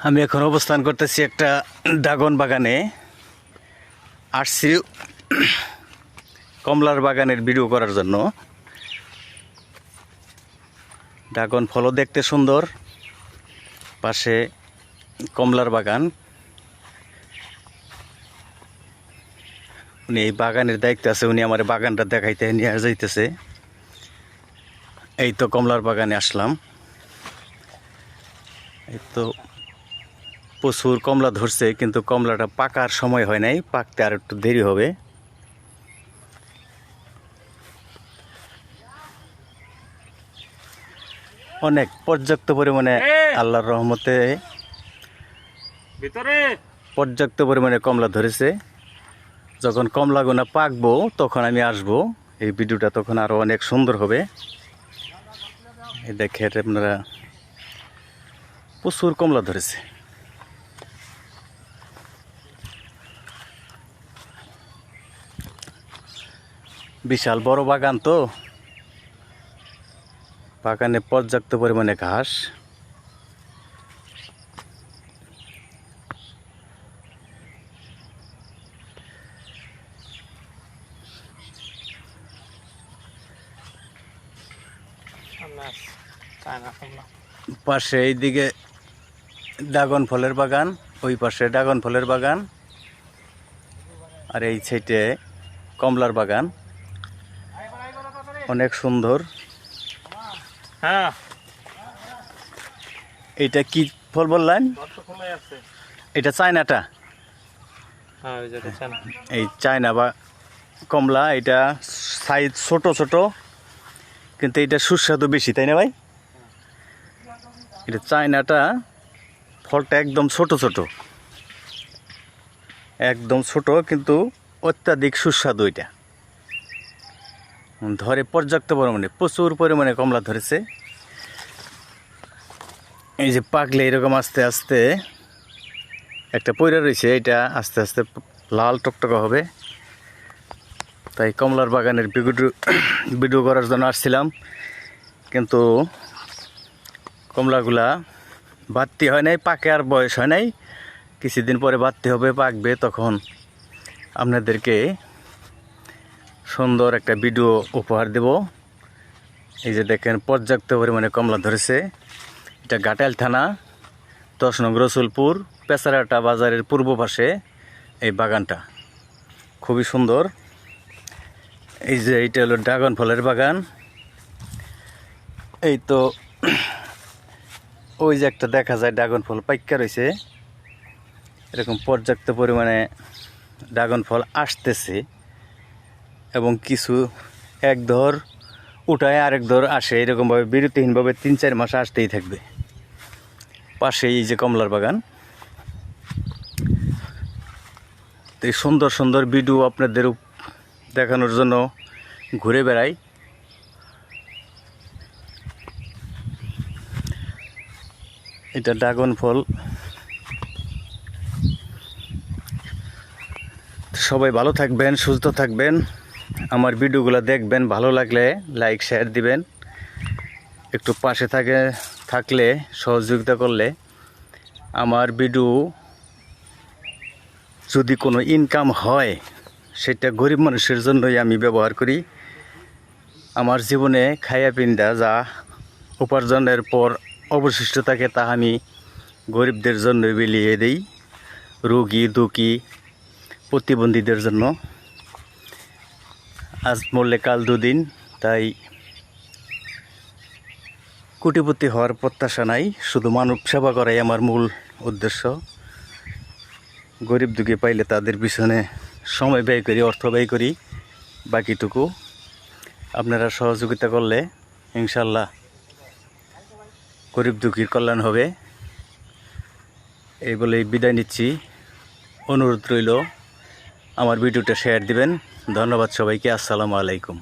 আমি এখন অবস্থান করতেছি একটা ড্রাগন বাগানে। আসছি কমলার বাগানের ভিডিও করার জন্য। ড্রাগন ফলও দেখতে সুন্দর, পাশে কমলার বাগান। উনি এই বাগানের দায়িত্বে আছে, উনি আমার বাগানটা দেখাইতে নিয়ে যাইতেছে। এই তো কমলার বাগানে আসলাম। এই তো প্রচুর কমলা ধরছে, কিন্তু কমলাটা পাকার সময় হয় নাই, পাকতে আর একটু দেরি হবে। অনেক পর্যাপ্ত পরিমাণে আল্লাহর রহমতে পর্যাপ্ত পরিমাণে কমলা ধরেছে। যখন কমলাগুনা পাকবো তখন আমি আসবো, এই ভিডিওটা তখন আরো অনেক সুন্দর হবে। এই দেখেন আপনারা, প্রচুর কমলা ধরেছে। বিশাল বড় বাগান, তো বাগানে পর্যাপ্ত পরিমাণে ঘাস। পাশে এইদিকে ড্রাগন ফলের বাগান, ওই পাশে ড্রাগন ফলের বাগান, আর এই সাইডে কমলার বাগান। অনেক সুন্দর। হ্যাঁ, এটা কি ফল বললেন? এটা চায়নাটা। এই চায়না বা কমলা, এটা সাইজ ছোট ছোট, কিন্তু এটা সুস্বাদু বেশি, তাই না ভাই? এটা চায়নাটা, ফলটা একদম ছোট ছোট, একদম ছোট, কিন্তু অত্যাধিক সুস্বাদু। এটা ধরে পর্যাপ্ত পরিমাণে, প্রচুর পরিমাণে কমলা ধরেছে। এই যে পাকলে এরকম আস্তে আস্তে একটা পয়রা রয়েছে, এটা আস্তে আস্তে লাল টকটকা হবে। তাই কমলার বাগানের ভিডিও করার জন্য আসছিলাম, কিন্তু কমলাগুলা বাড়তি হয় নাই, পাকে আর বয়স হয় নাই। কিছুদিন পরে বাড়তি হবে, পাকবে, তখন আপনাদেরকে সুন্দর একটা ভিডিও উপহার দেব। এই যে দেখেন, পর্যাপ্ত পরিমাণে কমলা ধরেছে। এটা ঘাটাইল থানা, 10 নং রসুলপুর, পেচারাটা বাজারের পূর্ব পাশে এই বাগানটা। খুবই সুন্দর। এই যে এইটা হলো ড্রাগন ফলের বাগান। এই তো ওই যে একটা দেখা যায় ড্রাগন ফল পাইকা রয়েছে। এরকম পর্যাপ্ত পরিমাণে ড্রাগন ফল আসতেছে, এবং কিছু এক ধর উঠায় আরেক ধর আসে, এরকমভাবে বিরতিহীনভাবে 3-4 মাস আসতেই থাকবে। পাশে এই যে কমলার বাগান। তো এই সুন্দর সুন্দর ভিডিও আপনাদের দেখানোর জন্য ঘুরে বেড়াই। এটা ড্রাগন ফল। সবাই ভালো থাকবেন, সুস্থ থাকবেন, আমার ভিডিওগুলো দেখবেন, ভালো লাগলে লাইক শেয়ার দিবেন। একটু পাশে থাকলে সহযোগিতা করলে আমার ভিডিও যদি কোনো ইনকাম হয়, সেটা গরিব মানুষের জন্যই আমি ব্যবহার করি। আমার জীবনে খাইয়া পিন্দা যা উপার্জনের পর অবশিষ্ট থাকে, তা আমি গরিবদের জন্য বিলিয়ে দিই, রোগী দুঃখী প্রতিবন্ধীদের জন্য। আজ মরলে কাল দুদিন, তাই কোটিপতি হওয়ার প্রত্যাশা নাই, শুধু মানব সেবা করাই আমার মূল উদ্দেশ্য। গরিব দুঃখী পাইলে তাদের পিছনে সময় ব্যয় করি, অর্থ ব্যয় করি। বাকিটুকু আপনারা সহযোগিতা করলে ইনশাল্লাহ গরিব দুঃখীর কল্যাণ হবে। এই বলেই বিদায় নিচ্ছি। অনুরোধ রইল আমার ভিডিওটা শেয়ার দিবেন। ধন্যবাদ সবাইকে। আসসালামু আলাইকুম।